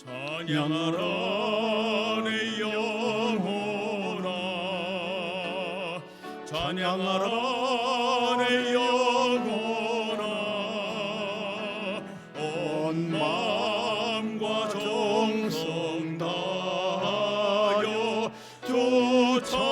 찬양하라 내 영혼아, 찬양하라 내 영혼아, 온 마음과 정성 다하여 주 찬양하라.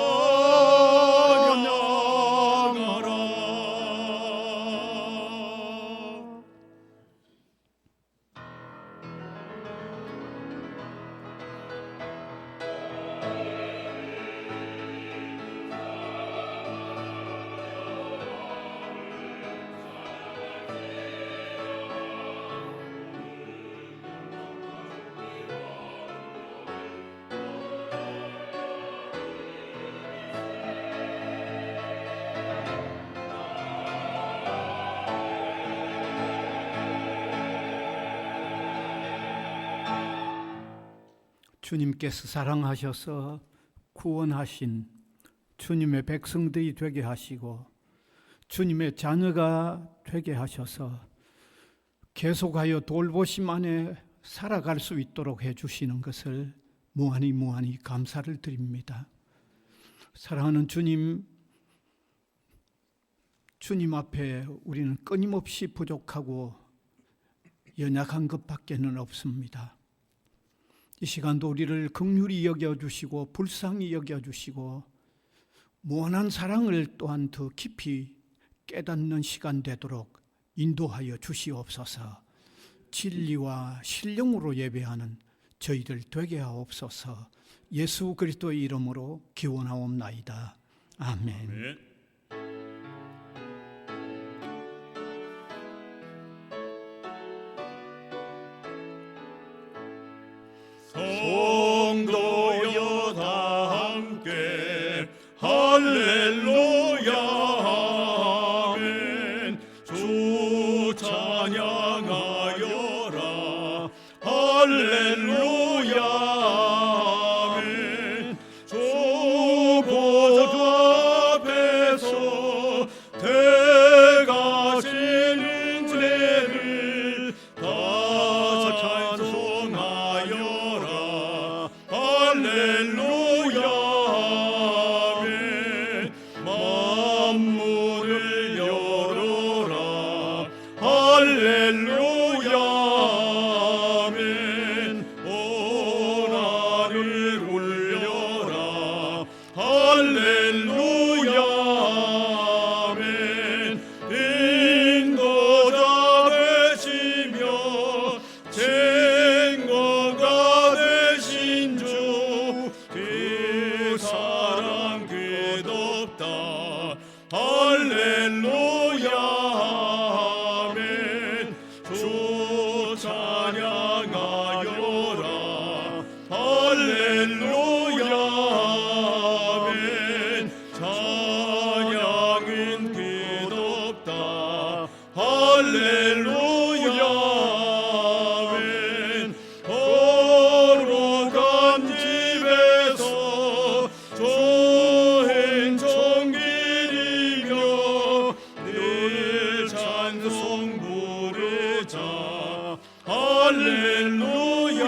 주님께서 사랑하셔서 구원하신 주님의 백성들이 되게 하시고 주님의 자녀가 되게 하셔서 계속하여 돌보심 안에 살아갈 수 있도록 해주시는 것을 무한히 감사를 드립니다. 사랑하는 주님 앞에 우리는 끊임없이 부족하고 연약한 것밖에는 없습니다. 이 시간도 우리를 긍휼히 여겨주시고 불쌍히 여겨주시고 무한한 사랑을 또한 더 깊이 깨닫는 시간 되도록 인도하여 주시옵소서. 진리와 신령으로 예배하는 저희들 되게 하옵소서. 예수 그리스도의 이름으로 기원하옵나이다. 아멘. 아멘. 성도여 다 함께 할렐루야 아멘. 주 찬양하여라 할렐루야 아멘. 주 보좌 앞에서 대가시는 죄를 다 찬송하여라 할렐루야 아멘. 만물을 열어라 할렐루야 아멘. 온 하늘 울려라 할렐루야 아멘. 인도자 되시며 증거가 되신 주 그 사랑 끝없다 할렐루야 아멘. 주 찬양하여라 할렐루야 아멘. 찬양은 끝없다 할렐루야 아멘. 거룩한 집에서 좋은 종길이며 늘 찬송 부르자 할렐루야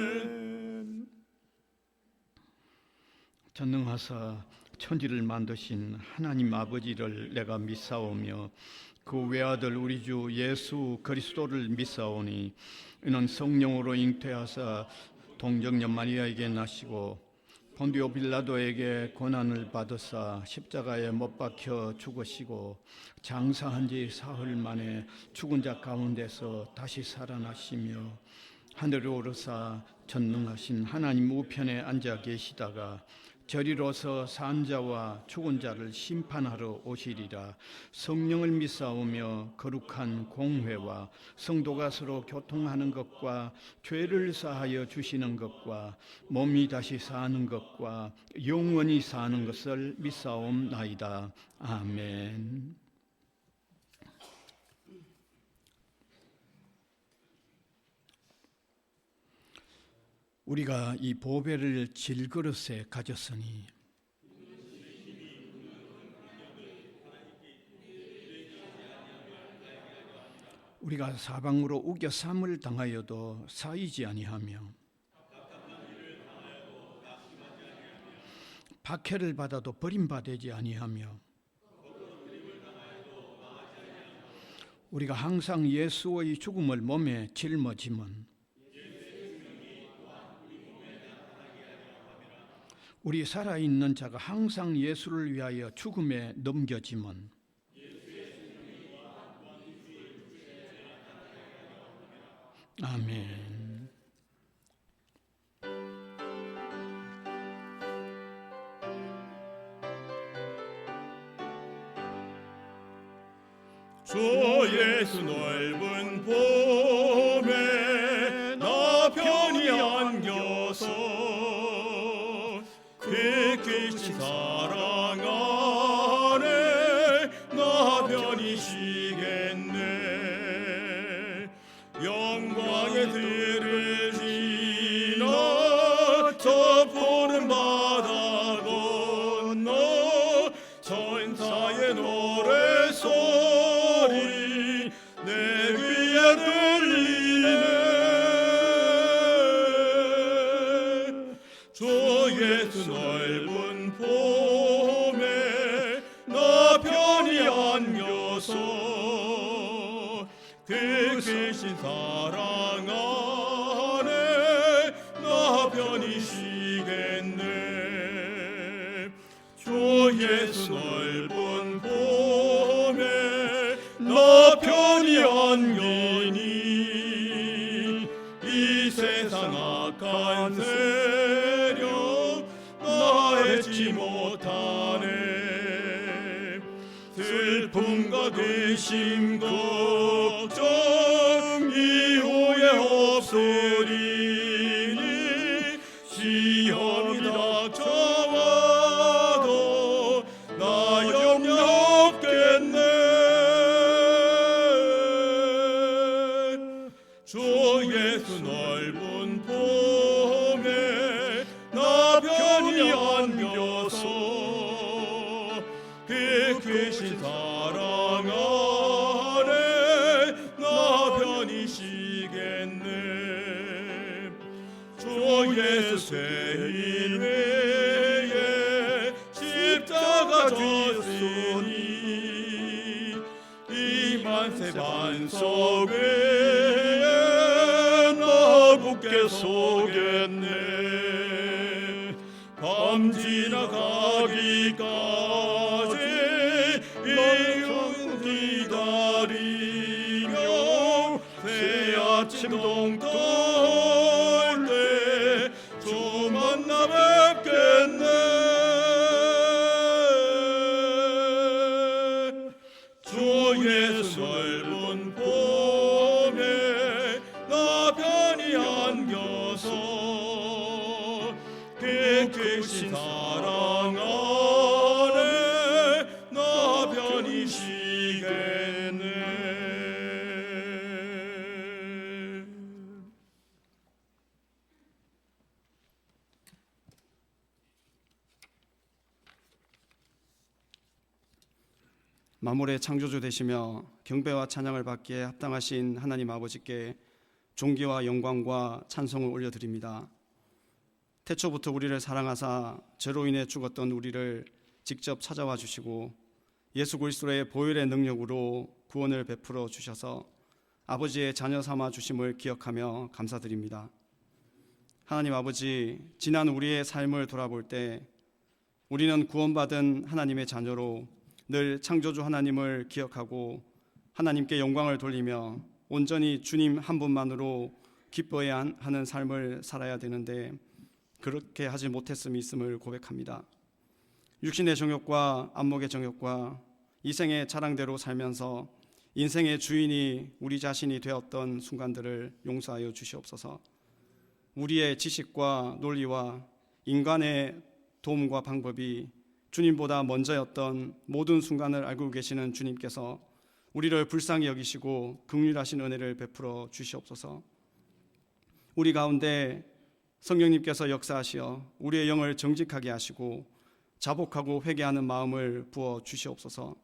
아멘. 전능하사 천지를 만드신 하나님 아버지를 내가 믿사오며 그 외아들 우리 주 예수 그리스도를 믿사오니 이는 성령으로 잉태하사 동정녀 마리아에게 나시고 본디오 빌라도에게 고난을 받으사 십자가에 못 박혀 죽으시고 장사한 지 사흘 만에 죽은 자 가운데서 다시 살아나시며 하늘에 오르사 전능하신 하나님 우편에 앉아 계시다가 저리로서 산 자와 죽은 자를 심판하러 오시리라. 성령을 믿사오며 거룩한 공회와 성도가 서로 교통하는 것과 죄를 사하여 주시는 것과 몸이 다시 사는 것과 영원히 사는 것을 믿사옵나이다. 아멘. 우리가 이 보배를 질그릇에 가졌으니 우리가 사방으로 우겨 삼을 당하여도 사이지 아니하며 박해를 받아도 버림받지 아니하며 우리가 항상 예수의 죽음을 몸에 짊어짐은 우리 살아있는 자가 항상 예수를 위하여 죽음에 넘겨짐은 아멘. 주 예수 넓은 봄에 나 편히 안겨서 깊으신 사랑 안에 나 편히 쉬겠네. 영광의 들을 지나 저 푸른 바다 건너 천사의 노래소리 내 귀에 들리네. 주 예수 넓은 봄에 나 편히 안겨서 그 크신 사랑 안에 나 편히 쉬겠네. 주 예수 넓은 봄에 나 편히 안기니 이 세상 악한 세력 나 잊지 못하네. 슬픔과 근심 걱정 이후에 없으리니 시험이 닥쳐와도 나 염려 없겠네. 주 예수 넓은 봄에 나 편히 안겨서 그 크신 사랑 안에 나 편히 쉬겠네. 주 예수 세인 외에 십자가 졌으니 이 만세 반석 외에 나 굳게 서겠네. 밤 지나가기까지 이응 기다리며 새 아침 동떨 때 주 만나 뵙겠네. 주 예수 넓은 봄에 나 편히 안겨서 그 크신 사랑 안에 나 편히 쉬겠네. 만물의 창조주 되시며 경배와 찬양을 받기에 합당하신 하나님 아버지께 존귀와 영광과 찬송을 올려드립니다. 태초부터 우리를 사랑하사 죄로 인해 죽었던 우리를 직접 찾아와 주시고 예수 그리스도의 보혈의 능력으로 구원을 베풀어 주셔서 아버지의 자녀 삼아 주심을 기억하며 감사드립니다. 하나님 아버지, 지난 우리의 삶을 돌아볼 때 우리는 구원받은 하나님의 자녀로 늘 창조주 하나님을 기억하고 하나님께 영광을 돌리며 온전히 주님 한 분만으로 기뻐해야 하는 삶을 살아야 되는데 그렇게 하지 못했음이 있음을 고백합니다. 육신의 정욕과 안목의 정욕과 이생의 자랑대로 살면서 인생의 주인이 우리 자신이 되었던 순간들을 용서하여 주시옵소서. 우리의 지식과 논리와 인간의 도움과 방법이 주님보다 먼저였던 모든 순간을 알고 계시는 주님께서 우리를 불쌍히 여기시고 긍휼하신 은혜를 베풀어 주시옵소서. 우리 가운데 성령님께서 역사하시어 우리의 영을 정직하게 하시고 자복하고 회개하는 마음을 부어 주시옵소서.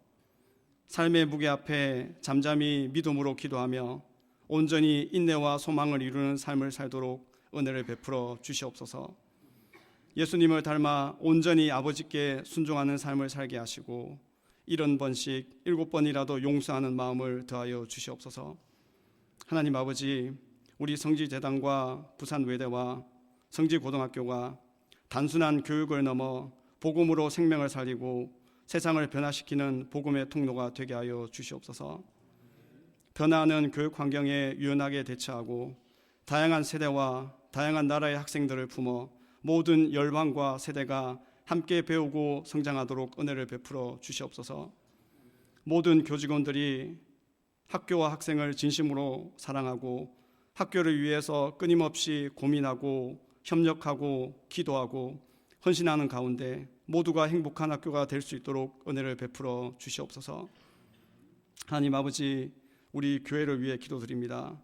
삶의 무게 앞에 잠잠히 믿음으로 기도하며 온전히 인내와 소망을 이루는 삶을 살도록 은혜를 베풀어 주시옵소서. 예수님을 닮아 온전히 아버지께 순종하는 삶을 살게 하시고 70번씩 7번이라도 용서하는 마음을 더하여 주시옵소서. 하나님 아버지, 우리 성지재단과 부산외대와 성지고등학교가 단순한 교육을 넘어 복음으로 생명을 살리고 세상을 변화시키는 복음의 통로가 되게 하여 주시옵소서. 변화하는 교육 환경에 유연하게 대처하고 다양한 세대와 다양한 나라의 학생들을 품어 모든 열방과 세대가 함께 배우고 성장하도록 은혜를 베풀어 주시옵소서. 모든 교직원들이 학교와 학생을 진심으로 사랑하고 학교를 위해서 끊임없이 고민하고 협력하고 기도하고 헌신하는 가운데 모두가 행복한 학교가 될 수 있도록 은혜를 베풀어 주시옵소서. 하나님 아버지, 우리 교회를 위해 기도드립니다.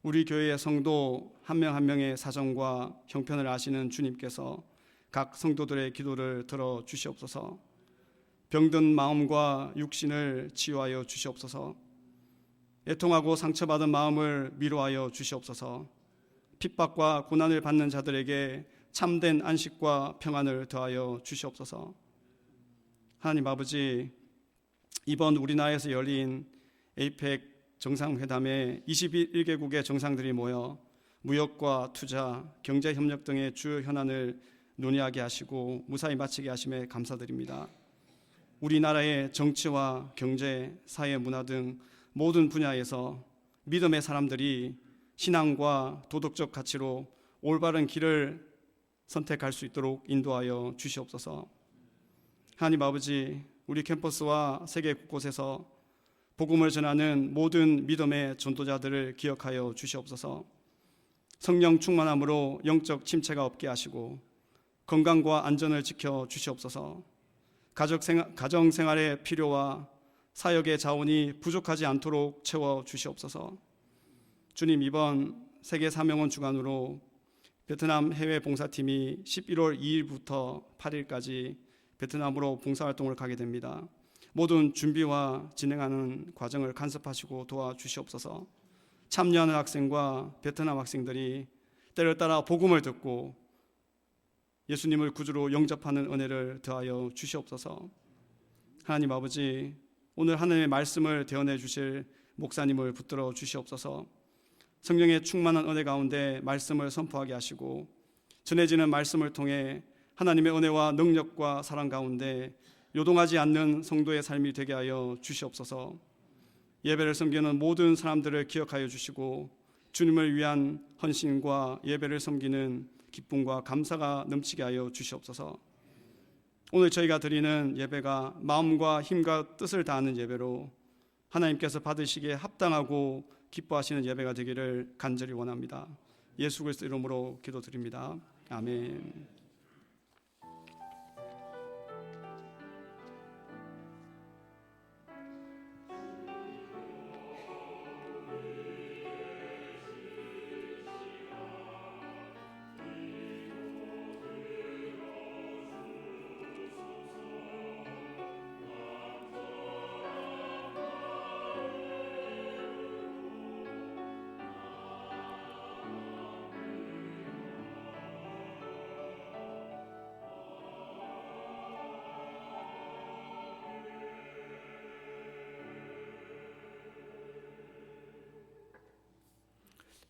우리 교회의 성도 한 명 한 명의 사정과 형편을 아시는 주님께서 각 성도들의 기도를 들어 주시옵소서. 병든 마음과 육신을 치유하여 주시옵소서. 애통하고 상처받은 마음을 위로하여 주시옵소서. 핍박과 고난을 받는 자들에게 참된 안식과 평안을 더하여 주시옵소서. 하나님 아버지, 이번 우리나라에서 열린 에이펙 정상회담에 21개국의 정상들이 모여 무역과 투자, 경제협력 등의 주요 현안을 논의하게 하시고 무사히 마치게 하심에 감사드립니다. 우리나라의 정치와 경제, 사회, 문화 등 모든 분야에서 믿음의 사람들이 신앙과 도덕적 가치로 올바른 길을 선택할 수 있도록 인도하여 주시옵소서. 하나님 아버지, 우리 캠퍼스와 세계 곳곳에서 복음을 전하는 모든 믿음의 전도자들을 기억하여 주시옵소서. 성령 충만함으로 영적 침체가 없게 하시고 건강과 안전을 지켜 주시옵소서. 가정 생활의 필요와 사역의 자원이 부족하지 않도록 채워 주시옵소서. 주님, 이번 세계 사명원 주간으로 베트남 해외 봉사팀이 11월 2일부터 8일까지 베트남으로 봉사활동을 가게 됩니다. 모든 준비와 진행하는 과정을 간섭하시고 도와주시옵소서. 참여하는 학생과 베트남 학생들이 때를 따라 복음을 듣고 예수님을 구주로 영접하는 은혜를 더하여 주시옵소서. 하나님 아버지, 오늘 하나님의 말씀을 대언해 주실 목사님을 붙들어 주시옵소서. 성령의 충만한 은혜 가운데 말씀을 선포하게 하시고 전해지는 말씀을 통해 하나님의 은혜와 능력과 사랑 가운데 요동하지 않는 성도의 삶이 되게 하여 주시옵소서. 예배를 섬기는 모든 사람들을 기억하여 주시고 주님을 위한 헌신과 예배를 섬기는 기쁨과 감사가 넘치게 하여 주시옵소서. 오늘 저희가 드리는 예배가 마음과 힘과 뜻을 다하는 예배로 하나님께서 받으시기에 합당하고 기뻐하시는 예배가 되기를 간절히 원합니다. 예수 그리스도 이름으로 기도드립니다. 아멘.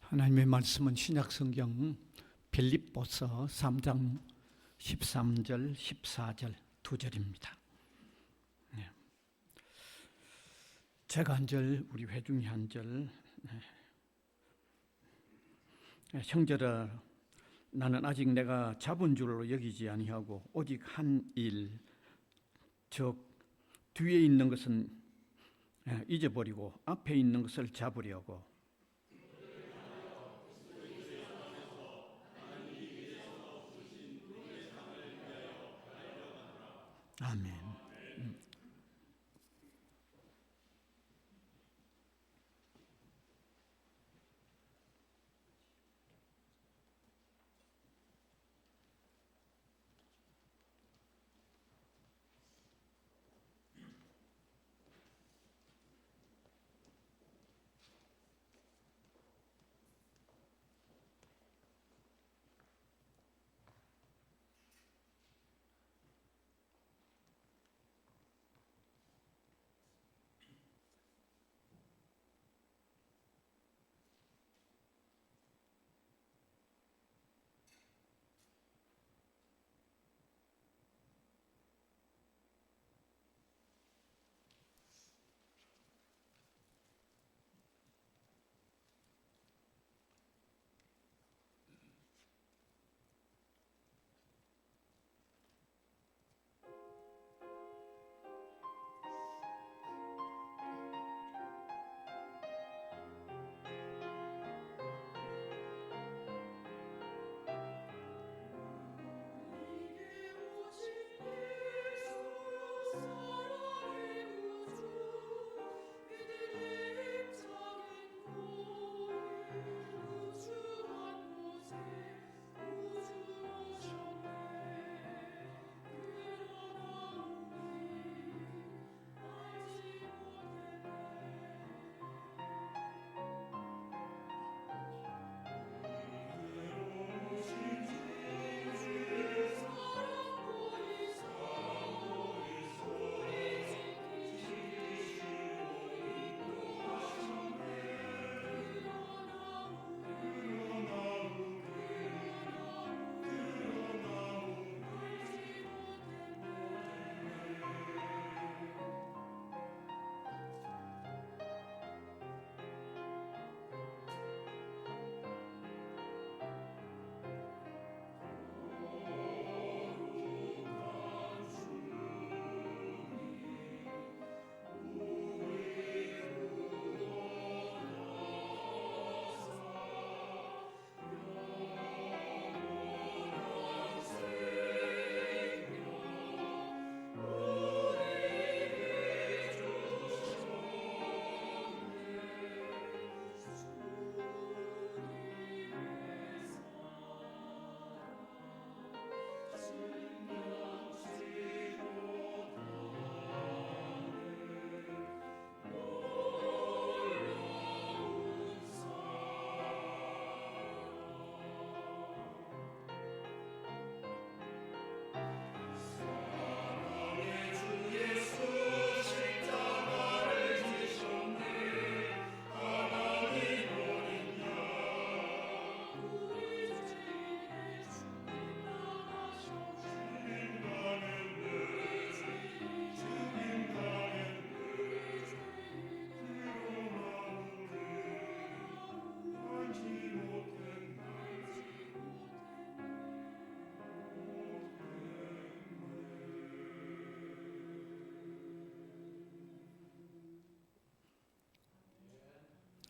하나님의 말씀은 신약성경 빌립보서 3장 13절 14절 2절입니다. 제가 한 절, 우리 회중이 한 절. 형제라, 나는 아직 내가 잡은 줄로 여기지 아니하고 오직 한 일, 즉 뒤에 있는 것은 잊어버리고 앞에 있는 것을 잡으려고 아멘.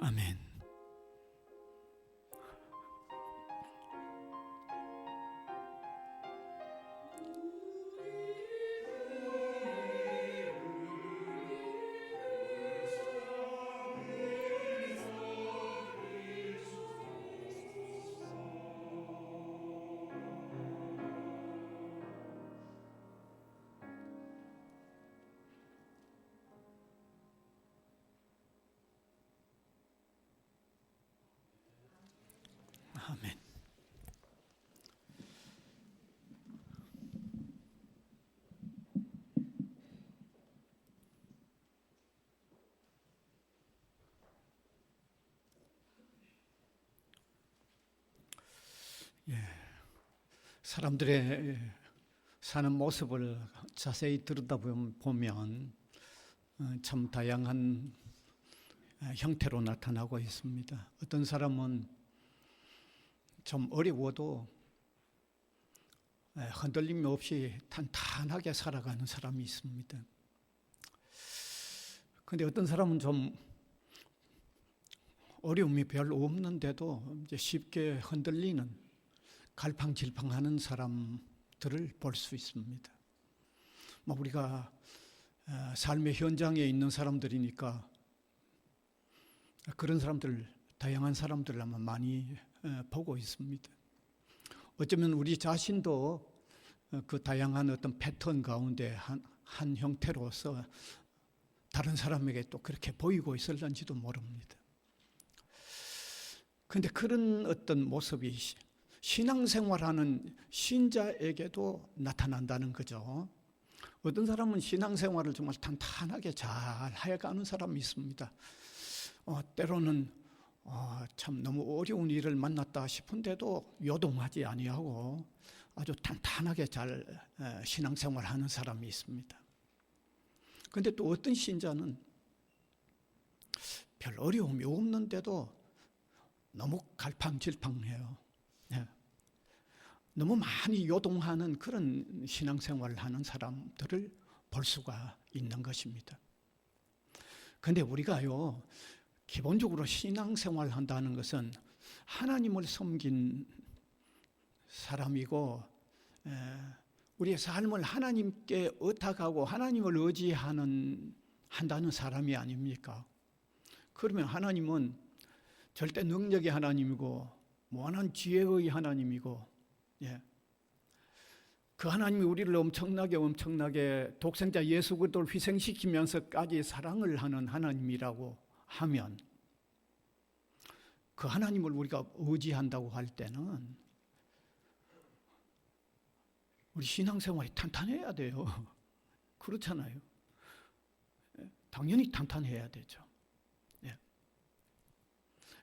아멘. 아멘. 사람들의 사는 모습을 자세히 들여다보면 참 다양한 형태로 나타나고 있습니다. 어떤 사람은 좀 어려워도 흔들림 없이 탄탄하게 살아가는 사람이 있습니다. 그런데 어떤 사람은 좀 어려움이 별로 없는데도 이제 쉽게 흔들리는 갈팡질팡하는 사람들을 볼 수 있습니다. 우리가 삶의 현장에 있는 사람들이니까 그런 사람들, 다양한 사람들을 아마 많이 보고 있습니다. 어쩌면 우리 자신도 그 다양한 어떤 패턴 가운데 한 형태로서 다른 사람에게 또 그렇게 보이고 있을런지도 모릅니다. 그런데 그런 어떤 모습이 신앙생활하는 신자에게도 나타난다는 거죠. 어떤 사람은 신앙생활을 정말 탄탄하게 잘 해가는 사람이 있습니다. 때로는 참 너무 어려운 일을 만났다 싶은데도 요동하지 아니하고 아주 탄탄하게 잘 신앙생활하는 사람이 있습니다. 그런데 또 어떤 신자는 별 어려움이 없는데도 너무 갈팡질팡해요. 너무 많이 요동하는 그런 신앙생활을 하는 사람들을 볼 수가 있는 것입니다. 그런데 우리가요, 기본적으로 신앙생활을 한다는 것은 하나님을 섬긴 사람이고 우리의 삶을 하나님께 의탁하고 하나님을 한다는 사람이 아닙니까? 그러면 하나님은 절대 능력의 하나님이고 무한한 지혜의 하나님이고 그 하나님이 우리를 엄청나게 독생자 예수 그리스도를 희생시키면서까지 사랑을 하는 하나님이라고 하면 그 하나님을 우리가 의지한다고 할 때는 우리 신앙생활이 탄탄해야 돼요. 그렇잖아요. 당연히 탄탄해야 되죠.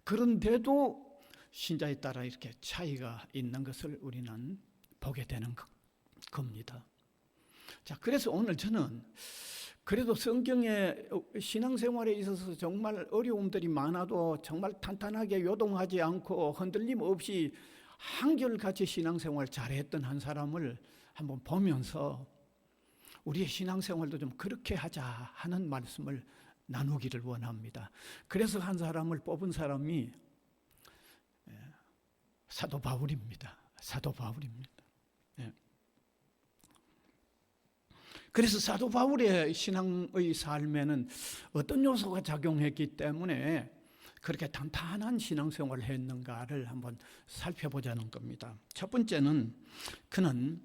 그런데도 신자에 따라 이렇게 차이가 있는 것을 우리는 보게 되는 겁니다. 자, 그래서 오늘 저는 그래도 성경의 신앙생활에 있어서 정말 어려움들이 많아도 정말 탄탄하게 요동하지 않고 흔들림 없이 한결같이 신앙생활 잘했던 한 사람을 한번 보면서 우리의 신앙생활도 좀 그렇게 하자 하는 말씀을 나누기를 원합니다. 그래서 한 사람을 뽑은 사람이 사도 바울입니다. 사도 바울입니다. 그래서 사도 바울의 신앙의 삶에는 어떤 요소가 작용했기 때문에 그렇게 탄탄한 신앙생활을 했는가를 한번 살펴보자는 겁니다. 첫 번째는 그는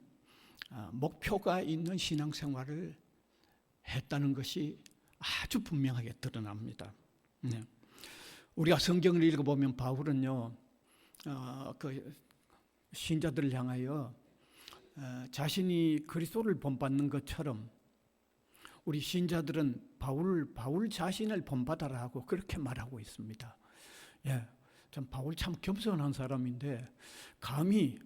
목표가 있는 신앙생활을 했다는 것이 아주 분명하게 드러납니다. 우리가 성경을 읽어보면 바울은요, 그 신자들을 향하여 자신이 그리스도를 본받는 것처럼 우리 신자들은 바울 자신을 본받아라고 그렇게 말하고 있습니다. 참 바울 참 겸손한 사람인데 감히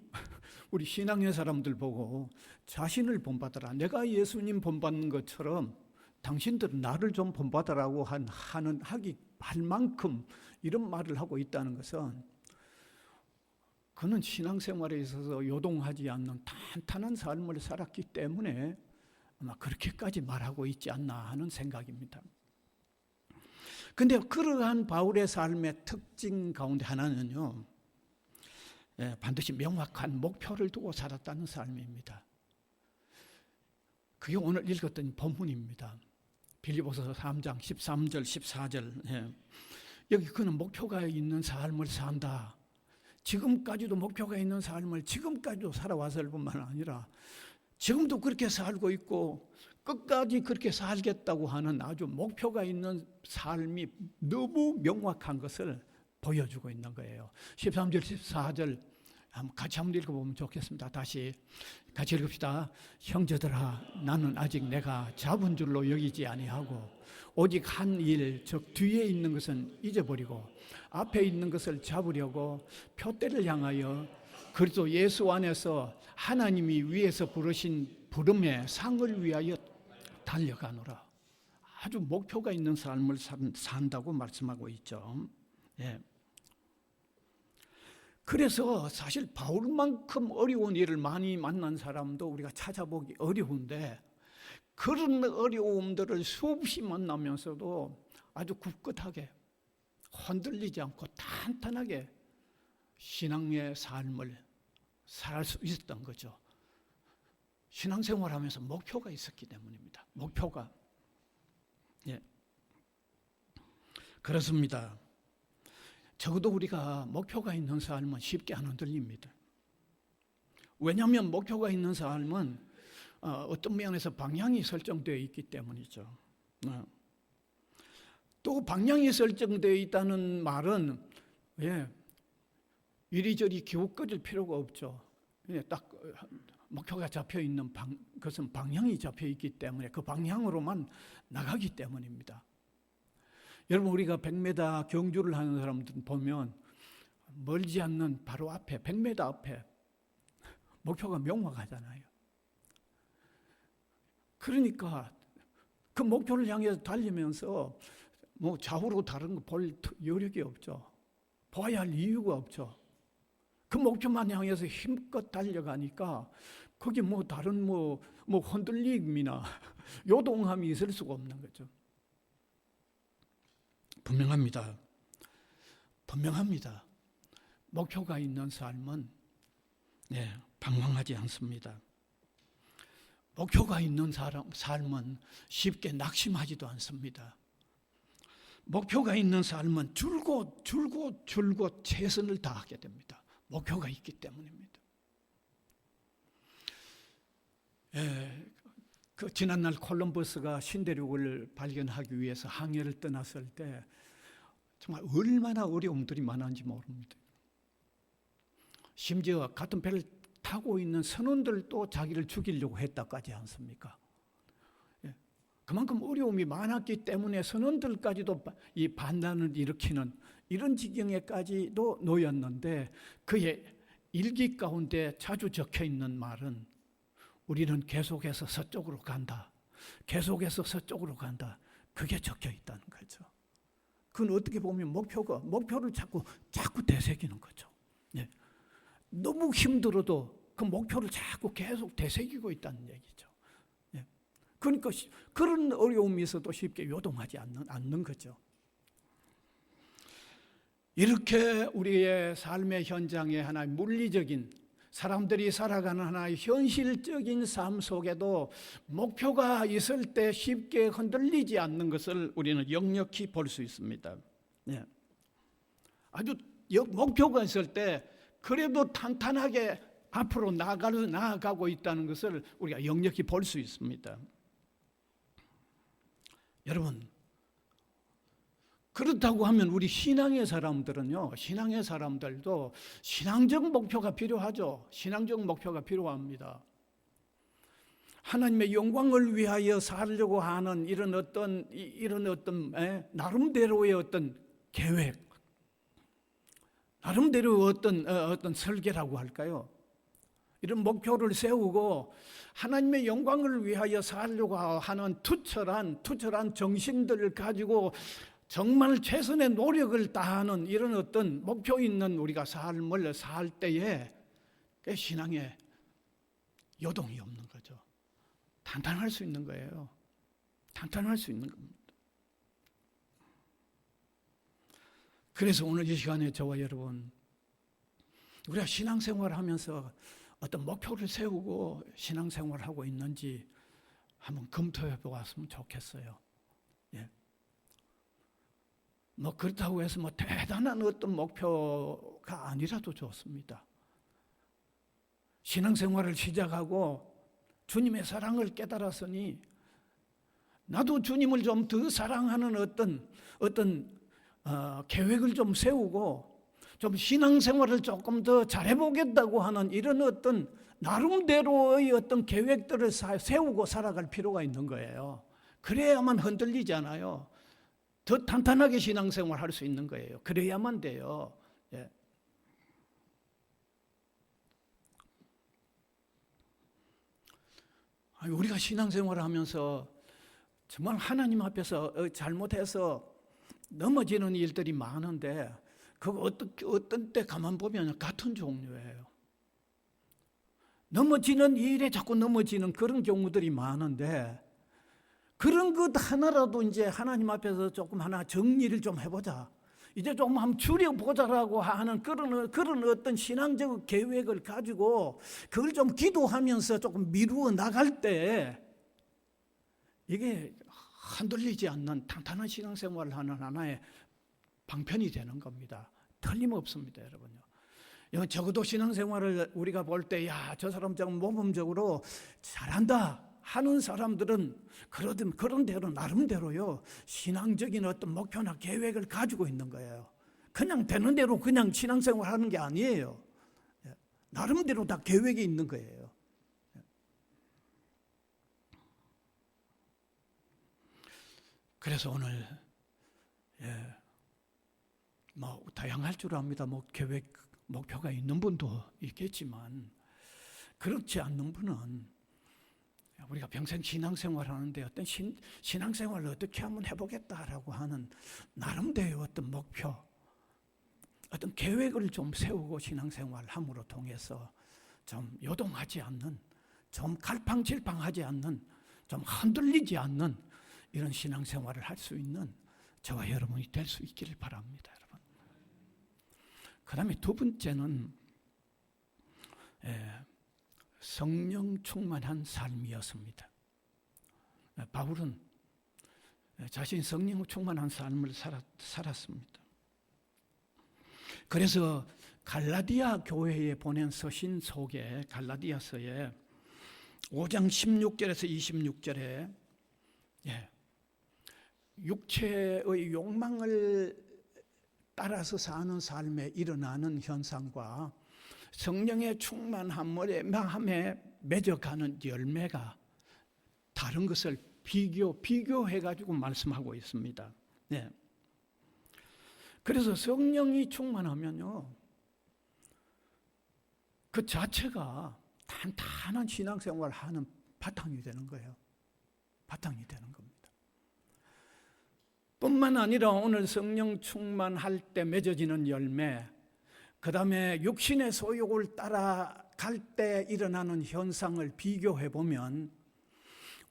우리 신앙의 사람들 보고 자신을 본받아라. 내가 예수님 본받는 것처럼 당신들은 나를 좀 본받아라고 할 만큼 이런 말을 하고 있다는 것은 그는 신앙생활에 있어서 요동하지 않는 탄탄한 삶을 살았기 때문에 아마 그렇게까지 말하고 있지 않나 하는 생각입니다. 근데 그러한 바울의 삶의 특징 가운데 하나는요, 반드시 명확한 목표를 두고 살았다는 삶입니다. 그게 오늘 읽었던 본문입니다. 빌립보서 3장 13절 14절. 여기 그는 목표가 있는 삶을 산다. 지금까지도 목표가 있는 삶을 지금까지도 살아왔을 뿐만 아니라 지금도 그렇게 살고 있고 끝까지 그렇게 살겠다고 하는 아주 목표가 있는 삶이 너무 명확한 것을 보여주고 있는 거예요. 13절 14절 같이 한번 읽어보면 좋겠습니다. 다시 같이 읽읍시다. 형제들아, 나는 아직 내가 잡은 줄로 여기지 아니하고 오직 한 일, 즉 뒤에 있는 것은 잊어버리고 앞에 있는 것을 잡으려고 표대를 향하여 그리스도 예수 안에서 하나님이 위에서 부르신 부름의 상을 위하여 달려가노라. 아주 목표가 있는 삶을 산다고 말씀하고 있죠. 예. 그래서 사실 바울만큼 어려운 일을 많이 만난 사람도 우리가 찾아보기 어려운데 그런 어려움들을 수없이 만나면서도 아주 굳건하게 흔들리지 않고 탄탄하게 신앙의 삶을 살 수 있었던 거죠. 신앙생활하면서 목표가 있었기 때문입니다. 목표가. 예. 그렇습니다. 적어도 우리가 목표가 있는 삶은 쉽게 안 흔들립니다. 왜냐하면 목표가 있는 삶은 어떤 면에서 방향이 설정되어 있기 때문이죠. 또 방향이 설정되어 있다는 말은 이리저리 기웃거릴 필요가 없죠. 딱 목표가 잡혀 있는 그것은 방향이 잡혀 있기 때문에 그 방향으로만 나가기 때문입니다. 여러분, 우리가 100m 경주를 하는 사람들 보면 멀지 않는 바로 앞에 100m 앞에 목표가 명확하잖아요. 그러니까 그 목표를 향해서 달리면서 뭐 좌우로 다른 거 볼 여력이 없죠. 봐야 할 이유가 없죠. 그 목표만 향해서 힘껏 달려가니까 거기 뭐 다른 뭐 흔들림이나 요동함이 있을 수가 없는 거죠. 분명합니다. 목표가 있는 삶은 방황하지 않습니다. 목표가 있는 삶은 쉽게 낙심하지도 않습니다. 목표가 있는 삶은 줄곧 최선을 다하게 됩니다. 목표가 있기 때문입니다. 그 지난날 콜럼버스가 신대륙을 발견하기 위해서 항해를 떠났을 때 정말 얼마나 어려움들이 많았는지 모릅니다. 심지어 같은 배를 타고 있는 선원들도 자기를 죽이려고 했다까지 않습니까? 그만큼 어려움이 많았기 때문에 선원들까지도 이 반란을 일으키는 이런 지경에까지도 놓였는데 그의 일기 가운데 자주 적혀 있는 말은 우리는 계속해서 서쪽으로 간다. 계속해서 서쪽으로 간다. 그게 적혀 있다는 거죠. 그건 어떻게 보면 목표를 자꾸 되새기는 거죠. 너무 힘들어도 그 목표를 자꾸 계속 되새기고 있다는 얘기죠. 그러니까 그런 어려움이 있어도 쉽게 요동하지 않는 거죠. 이렇게 우리의 삶의 현장에 하나의 물리적인 사람들이 살아가는 하나의 현실적인 삶 속에도 목표가 있을 때 쉽게 흔들리지 않는 것을 우리는 역력히 볼 수 있습니다. 아주 목표가 있을 때 그래도 탄탄하게 앞으로 나아가고 있다는 것을 우리가 역력히 볼 수 있습니다. 여러분, 그렇다고 하면 우리 신앙의 사람들은요, 신앙의 사람들도 신앙적 목표가 필요하죠. 신앙적 목표가 필요합니다. 하나님의 영광을 위하여 살려고 하는 이런 어떤 나름대로의 어떤 계획, 나름대로 어떤 설계라고 할까요? 이런 목표를 세우고 하나님의 영광을 위하여 살려고 하는 투철한 정신들을 가지고 정말 최선의 노력을 다하는 이런 어떤 목표 있는 우리가 삶을 살 때에 신앙에 요동이 없는 거죠. 탄탄할 수 있는 거예요. 탄탄할 수 있는 겁니다. 그래서 오늘 이 시간에 저와 여러분, 우리가 신앙생활을 하면서 어떤 목표를 세우고 신앙생활을 하고 있는지 한번 검토해 보았으면 좋겠어요. 예. 뭐 그렇다고 해서 뭐 대단한 어떤 목표가 아니라도 좋습니다. 신앙생활을 시작하고 주님의 사랑을 깨달았으니 나도 주님을 좀 더 사랑하는 어떤 계획을 좀 세우고 좀 신앙생활을 조금 더 잘해보겠다고 하는 이런 어떤 나름대로의 어떤 계획들을 세우고 살아갈 필요가 있는 거예요. 그래야만 흔들리지 않아요. 더 탄탄하게 신앙생활 할 수 있는 거예요. 그래야만 돼요. 예. 우리가 신앙생활을 하면서 정말 하나님 앞에서 잘못해서 넘어지는 일들이 많은데 그거 어떤 때 가만 보면 같은 종류예요. 넘어지는 일에 자꾸 넘어지는 그런 경우들이 많은데 그런 것 하나라도 이제 하나님 앞에서 조금 하나 정리를 좀 해보자. 이제 조금 한번 줄여보자라고 하는 그런 어떤 신앙적 계획을 가지고 그걸 좀 기도하면서 조금 미루어 나갈 때 이게 흔들리지 않는 탄탄한 신앙생활을 하는 하나의 방편이 되는 겁니다. 틀림없습니다, 여러분요. 적어도 신앙생활을 우리가 볼 때, 야, 저 사람 좀 모범적으로 잘한다 하는 사람들은 그런 대로 나름대로요 신앙적인 어떤 목표나 계획을 가지고 있는 거예요. 그냥 되는 대로 그냥 신앙생활 하는 게 아니에요. 나름대로 다 계획이 있는 거예요. 그래서 오늘 뭐 다양할 줄 압니다. 뭐 계획, 목표가 있는 분도 있겠지만 그렇지 않는 분은 우리가 평생 신앙생활 하는데 어떤 신앙생활을 어떻게 한번 해보겠다라고 하는 나름대로 어떤 목표, 어떤 계획을 좀 세우고 신앙생활 함으로 통해서 좀 요동하지 않는, 좀 갈팡질팡하지 않는, 좀 흔들리지 않는 이런 신앙생활을 할 수 있는 저와 여러분이 될 수 있기를 바랍니다, 여러분. 그 다음에 두 번째는 성령 충만한 삶이었습니다. 바울은 자신 성령 충만한 삶을 살았습니다. 그래서 갈라디아 교회에 보낸 서신 속에 갈라디아서에 5장 16절에서 26절에 육체의 욕망을 따라서 사는 삶에 일어나는 현상과 성령의 충만함에 맺어가는 열매가 다른 것을 비교해가지고 말씀하고 있습니다. 네. 그래서 성령이 충만하면요, 그 자체가 탄탄한 신앙생활을 하는 바탕이 되는 거예요. 바탕이 되는 겁니다. 뿐만 아니라 오늘 성령 충만할 때 맺어지는 열매, 그 다음에 육신의 소욕을 따라갈 때 일어나는 현상을 비교해 보면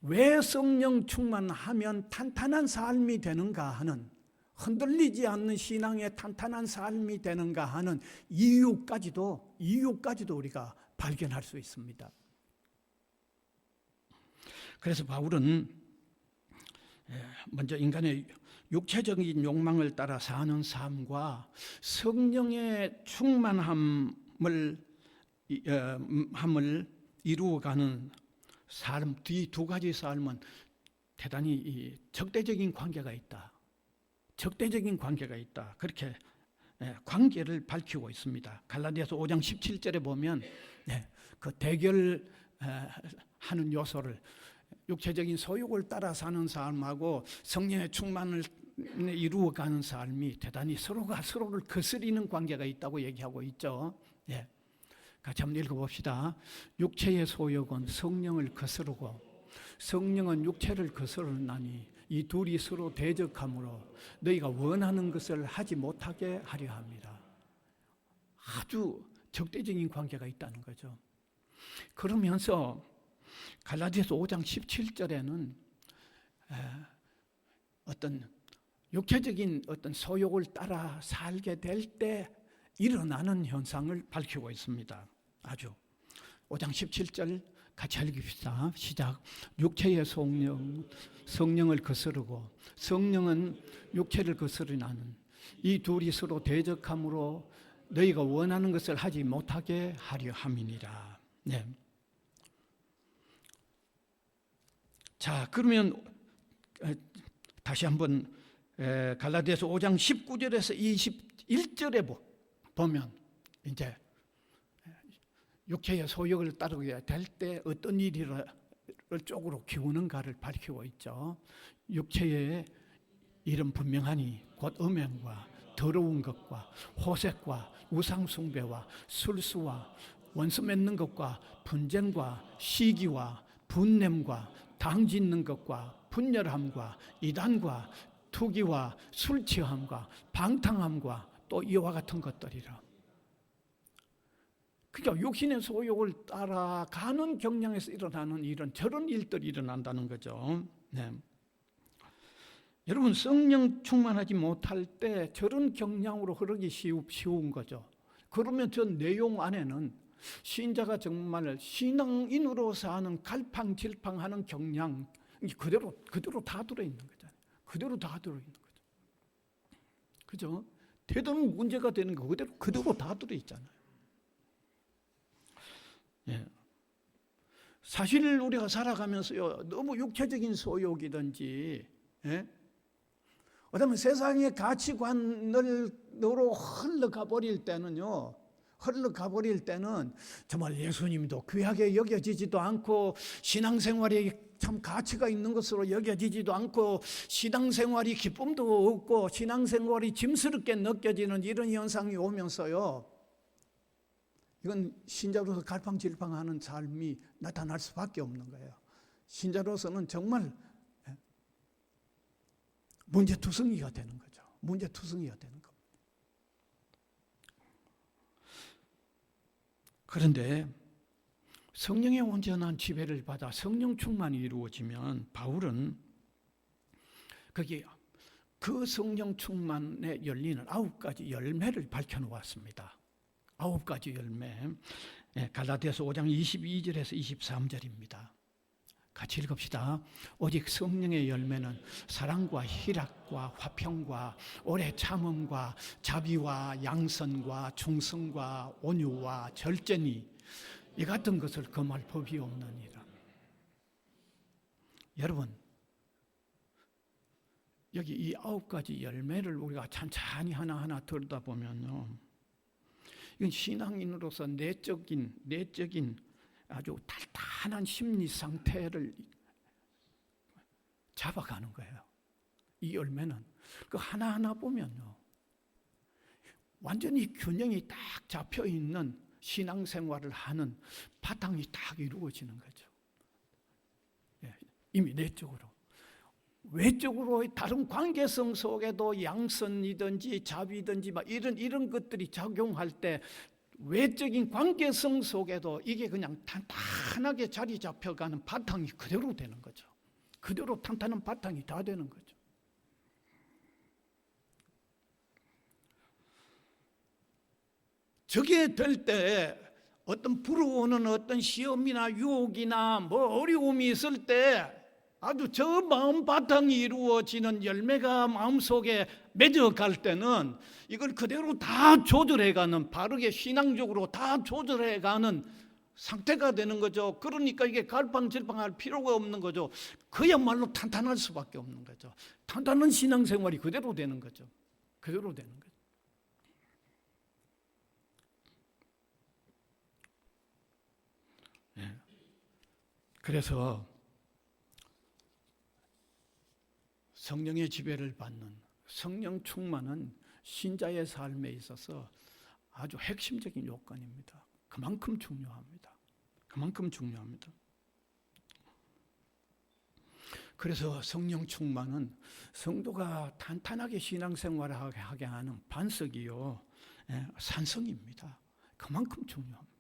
왜 성령 충만하면 탄탄한 삶이 되는가 하는, 흔들리지 않는 신앙의 탄탄한 삶이 되는가 하는 이유까지도 우리가 발견할 수 있습니다. 그래서 바울은 먼저 인간의 육체적인 욕망을 따라 사는 삶과 성령의 충만함을 이루어가는 삶, 이 두 가지 삶은 대단히 적대적인 관계가 있다. 적대적인 관계가 있다. 그렇게 관계를 밝히고 있습니다. 갈라디아서 5장 17절에 보면 그 대결하는 요소를, 육체적인 소욕을 따라 사는 삶하고 성령의 충만을 이루어가는 삶이 대단히 서로가 서로를 거스리는 관계가 있다고 얘기하고 있죠. 같이 한번 읽어봅시다. 육체의 소욕은 성령을 거스르고 성령은 육체를 거스르나니 이 둘이 서로 대적하므로 너희가 원하는 것을 하지 못하게 하려 합니다. 아주 적대적인 관계가 있다는 거죠. 그러면서 갈라디아서 5장 17절에는 어떤 육체적인 어떤 소욕을 따라 살게 될 때 일어나는 현상을 밝히고 있습니다. 아주 5장 17절 같이 읽읍시다. 시작. 육체의 성령, 성령을 거스르고 성령은 육체를 거스르나는 이 둘이 서로 대적함으로 너희가 원하는 것을 하지 못하게 하려 함이니라. 네. 자, 그러면 다시 한번 갈라디아서 5장 19절에서 21절에 보면 이제 육체의 소욕을 따르게 될 때 어떤 일을 쪽으로 기우는가를 밝히고 있죠. 육체의 일은 분명하니 곧 음행과 더러운 것과 호색과 우상숭배와 술수와 원수 맺는 것과 분쟁과 시기와 분냄과 당짓는 것과 분열함과 이단과 투기와 술취함과 방탕함과 또 이와 같은 것들이라. 그러니까 육신의 소욕을 따라가는 경향에서 일어나는 일은 저런 일들이 일어난다는 거죠. 네. 여러분, 성령 충만하지 못할 때 저런 경향으로 흐르기 쉬운 거죠. 그러면 저 내용 안에는 신자가 정말 신앙인으로 사는 갈팡질팡하는 경향 그대로 다 들어있는 거잖아요. 그대로 다 들어있는 거죠. 그죠? 되던 문제가 되는 거 그대로 다 들어있잖아요. 예. 사실 우리가 살아가면서요, 너무 육체적인 소욕이든지, 예? 그다음에 세상의 가치관으로 흘러가 버릴 때는요, 정말 예수님도 귀하게 여겨지지도 않고 신앙생활이 참 가치가 있는 것으로 여겨지지도 않고 신앙생활이 기쁨도 없고 신앙생활이 짐스럽게 느껴지는 이런 현상이 오면서요, 이건 신자로서 갈팡질팡하는 삶이 나타날 수밖에 없는 거예요. 신자로서는 정말 문제투성이가 되는 거죠. 문제투성이가 되는 겁니다. 그런데 성령의 온전한 지배를 받아 성령 충만이 이루어지면 바울은 거기 그 성령 충만에 열리는 9가지 열매를 밝혀놓았습니다. 9가지 열매. 갈라디아서 5장 22절에서 23절입니다. 같이 읽읍시다. 오직 성령의 열매는 사랑과 희락과 화평과 오래 참음과 자비와 양선과 충성과 온유와 절제니 이 같은 것을 금할 법이 없느니라. 여러분, 여기 이 9가지 열매를 우리가 찬찬히 하나하나 들여다보면요, 이건 신앙인으로서 내적인 아주 탄탄한 심리 상태를 잡아가는 거예요. 이 열매는 그 하나하나 보면요, 완전히 균형이 딱 잡혀 있는 신앙생활을 하는 바탕이 딱 이루어지는 거죠. 이미 내적으로. 외적으로 다른 관계성 속에도 양선이든지 자비든지 막 이런 것들이 작용할 때 외적인 관계성 속에도 이게 그냥 탄탄하게 자리 잡혀가는 바탕이 그대로 되는 거죠. 그대로 탄탄한 바탕이 다 되는 거죠. 저게 될 때 어떤 불어오는 어떤 시험이나 유혹이나 뭐 어려움이 있을 때 아주 저 마음 바탕이 이루어지는 열매가 마음속에 맺어갈 때는 이걸 그대로 다 조절해가는, 바르게 신앙적으로 다 조절해가는 상태가 되는 거죠. 그러니까 이게 갈팡질팡할 필요가 없는 거죠. 그야말로 탄탄할 수밖에 없는 거죠. 탄탄한 신앙생활이 그대로 되는 거죠. 그대로 되는 거죠. 그래서 성령의 지배를 받는 성령 충만은 신자의 삶에 있어서 아주 핵심적인 요건입니다. 그만큼 중요합니다. 그만큼 중요합니다. 그래서 성령 충만은 성도가 탄탄하게 신앙생활을 하게 하는 반석이요, 산성입니다. 그만큼 중요합니다.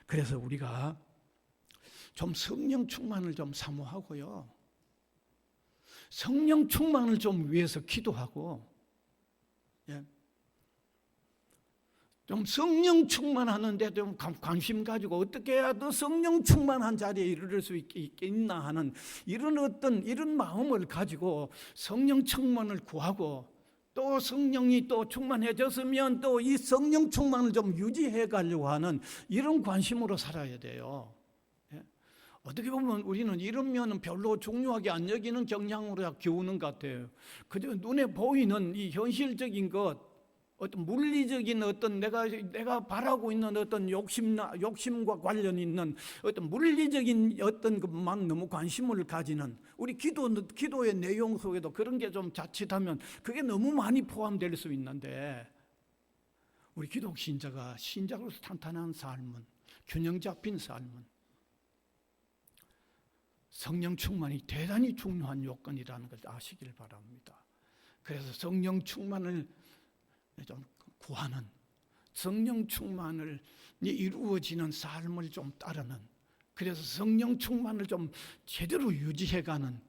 그래서 우리가 좀 성령 충만을 좀 사모하고요, 성령 충만을 좀 위해서 기도하고, 예. 좀 성령 충만하는데 좀 관심 가지고 어떻게 해야 더 성령 충만한 자리에 이르를 수 있겠나 하는 이런 마음을 가지고 성령 충만을 구하고, 또 성령이 또 충만해졌으면 또 이 성령 충만을 좀 유지해 가려고 하는 이런 관심으로 살아야 돼요. 예. 어떻게 보면 우리는 이런 면은 별로 중요하게 안 여기는 경향으로 기우는 것 같아요. 그저 눈에 보이는 이 현실적인 것, 어떤 물리적인 어떤 내가 바라고 있는 어떤 욕심과 관련 있는 어떤 물리적인 어떤 것만 너무 관심을 가지는, 우리 기도의 내용 속에도 그런 게 좀 자칫하면 그게 너무 많이 포함될 수 있는데, 우리 기독 신자가 신자로서 탄탄한 삶은, 균형 잡힌 삶은 성령 충만이 대단히 중요한 요건이라는 걸 아시길 바랍니다. 그래서 성령 충만을 좀 구하는, 성령 충만을 이루어지는 삶을 좀 따르는, 그래서 성령 충만을 좀 제대로 유지해가는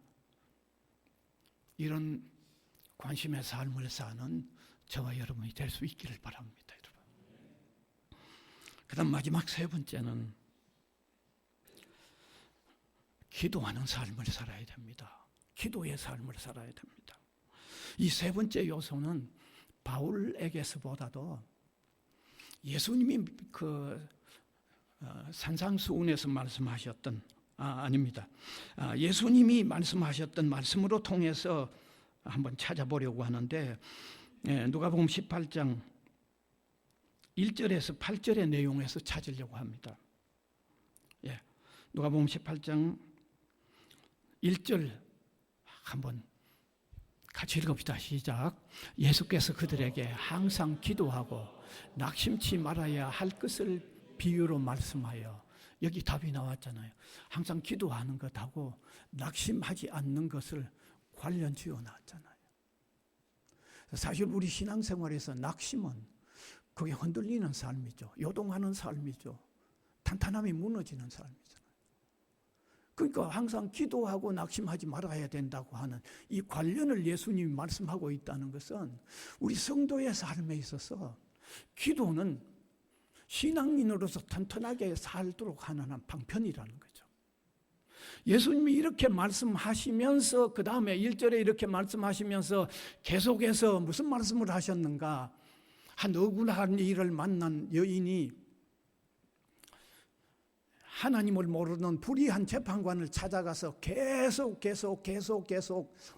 이런 관심의 삶을 사는 저와 여러분이 될 수 있기를 바랍니다. 여러분. 그다음 마지막 세 번째는 기도하는 삶을 살아야 됩니다. 기도의 삶을 살아야 됩니다. 이 세 번째 요소는 바울에게서보다도 예수님이 산상수훈에서 말씀하셨던, 아닙니다. 예수님이 말씀하셨던 말씀으로 통해서 한번 찾아보려고 하는데, 누가복음 18장 1절에서 8절의 내용에서 찾으려고 합니다. 누가복음 18장 1절 한번 같이 읽읍시다. 시작. 예수께서 그들에게 항상 기도하고 낙심치 말아야 할 것을 비유로 말씀하여, 여기 답이 나왔잖아요. 항상 기도하는 것하고 낙심하지 않는 것을 관련 지어 놨잖아요. 사실 우리 신앙생활에서 낙심은 그게 흔들리는 삶이죠. 요동하는 삶이죠. 탄탄함이 무너지는 삶이잖아요. 그러니까 항상 기도하고 낙심하지 말아야 된다고 하는 이 관련을 예수님이 말씀하고 있다는 것은 우리 성도의 삶에 있어서 기도는 신앙인으로서 튼튼하게 살도록 하는 한 방편이라는 거죠. 예수님이 이렇게 말씀하시면서 그 다음에 1절에 이렇게 말씀하시면서 계속해서 무슨 말씀을 하셨는가? 한 억울한 일을 만난 여인이 하나님을 모르는 불의한 재판관을 찾아가서 계속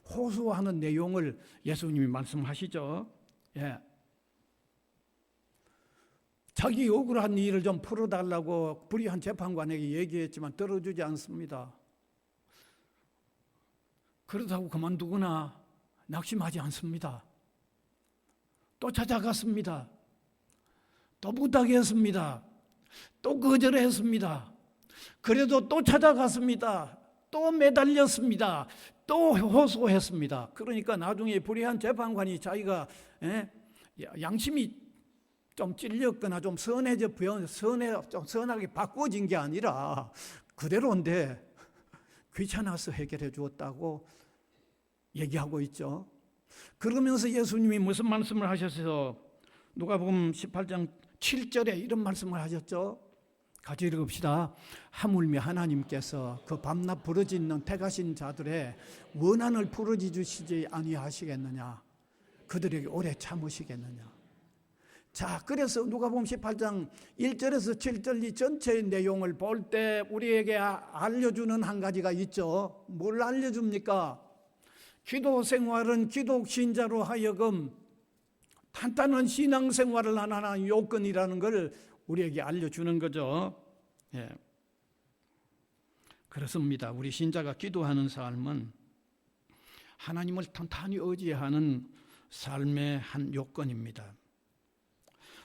호소하는 내용을 예수님이 말씀하시죠. 예. 자기 억울한 일을 좀 풀어달라고 불의한 재판관에게 얘기했지만 들어주지 않습니다. 그렇다고 그만두거나 낙심하지 않습니다. 또 찾아갔습니다. 또 부탁했습니다. 또 거절했습니다. 그래도 또 찾아갔습니다. 또 매달렸습니다. 또 호소했습니다. 그러니까 나중에 불의한 재판관이 자기가 양심이 좀 찔렸거나 좀 좀 선하게 바꿔진 게 아니라 그대로인데 귀찮아서 해결해 주었다고 얘기하고 있죠. 그러면서 예수님이 무슨 말씀을 하셨어요? 누가복음 18장 7절에 이런 말씀을 하셨죠. 같이 읽읍시다. 하물며 하나님께서 그 밤낮 부르짖는 택하신 자들의 원한을 풀어주시지 아니하시겠느냐? 그들에게 오래 참으시겠느냐? 자, 그래서 누가복음 18장 1절에서 7절 이 전체의 내용을 볼 때 우리에게 알려주는 한 가지가 있죠. 뭘 알려줍니까? 기도 생활은 기독 신자로 하여금 탄탄한 신앙생활을 하는 요건이라는 걸 우리에게 알려주는 거죠. 예. 그렇습니다. 우리 신자가 기도하는 삶은 하나님을 탄탄히 의지하는 삶의 한 요건입니다.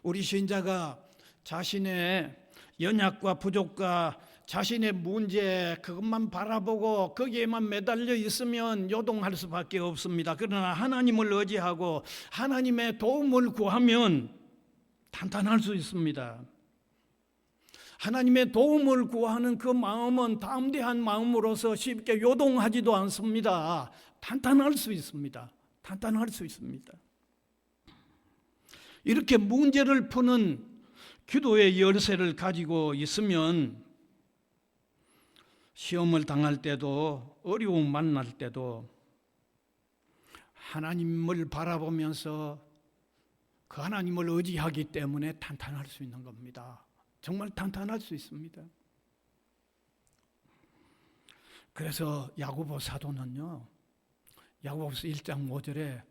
우리 신자가 자신의 연약과 부족과 자신의 문제 그것만 바라보고 거기에만 매달려 있으면 요동할 수밖에 없습니다. 그러나 하나님을 의지하고 하나님의 도움을 구하면 탄탄할 수 있습니다. 하나님의 도움을 구하는 그 마음은 담대한 마음으로서 쉽게 요동하지도 않습니다. 탄탄할 수 있습니다. 탄탄할 수 있습니다. 이렇게 문제를 푸는 기도의 열쇠를 가지고 있으면 시험을 당할 때도 어려움 만날 때도 하나님을 바라보면서 그 하나님을 의지하기 때문에 탄탄할 수 있는 겁니다. 정말 탄탄할 수 있습니다. 그래서 야고보 사도는요, 야고보서 1장 5절에